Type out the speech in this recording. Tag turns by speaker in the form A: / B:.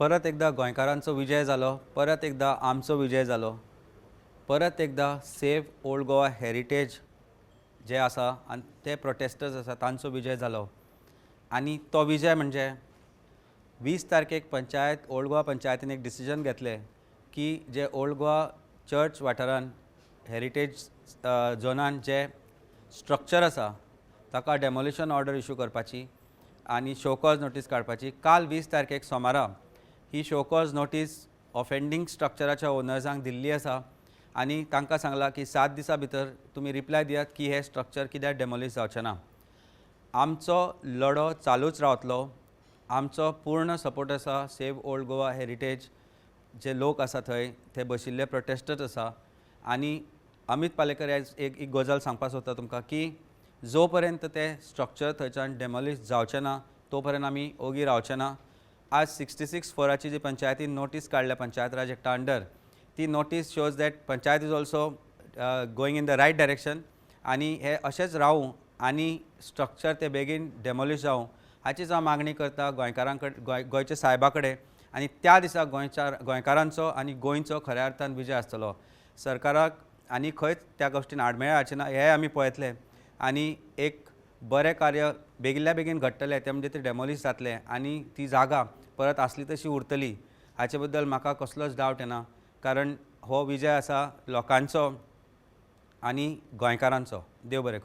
A: परत एकदा गोंयकारांचो विजय जालो, परत एकदा आमचो विजय जालो, परत एकदा सेव ओल्ड गोवा हेरिटेज जे आसा आनी ते प्रोटेस्टर्स आसा तांचो विजय जालो. आनी तो विजय म्हणजे 20 तारखेक पंचायत ओल्ड गोवा पंचायतीन एक डिसिजन घेतलें की जे ओल्ड गोवा चर्च वाठारान हेरिटेज झोनान जे स्ट्रक्चर आसा ताका डेमोलिशन ऑर्डर इश्यू करपाची आनी शोकॉज नोटीस काडपाची. काल 20 तारखेक सोमारा ही शोकॉज नोटीस ऑफेंडींग स्ट्रक्चराच्या ओनर्सांक दिल्ली आसा आनी तांकां सांगलां की 7 दिसां भितर तुमी रिप्लाय दियात की हे स्ट्रक्चर कित्याक डेमोलिश जावचें ना. आमचो लढो चालूच रावतलो. आमचो पूर्ण सपोर्ट आसा सेव ओल्ड गोवा हेरिटेज जे लोक आसा थंय ते बशिल्ले प्रोटेस्टर्स आसा. आनी अमित पालेकर एक गजाल सांगपाक सोदता तुमकां की जो पर्यंत ते स्ट्रक्चर थंयच्यान डेमोलिश जावचें ना तो पर्यंत आमी ओगी रावचे ना. आज 66(4) जी पंचायतीन नोटीस काडल्या पंचायत राज एक्टा अंडर ती notice shows that panchayat is also going in the right direction आनी हे अशेंच रावूं आनी स्ट्रक्चर ते बेगीन डेमोलिश जावं हाचीच हांव मागणी करता गोंयकारां कडेन गोंयच्या साहेबा कडेन. आनी त्या दिसा गोंयकारांचो आनी गोंयचो खऱ्या अर्थान विजय आसतलो. सरकाराक आनी खंयच त्या गोश्टीन आडमेळें हाडचें ना हें आमी पळयतले आनी एक बरें कार्य बेगिल्ल्या बेगीन घडटलें ते म्हणजे ते डेमोलिश जातलें आनी ती जागा परत आसली तशी उरतली हाचे बद्दल म्हाका कसलोच डावट येना. कारण हो विजय आसा लोकांचो आनी गोंयकारांचो. देव बरें करूं.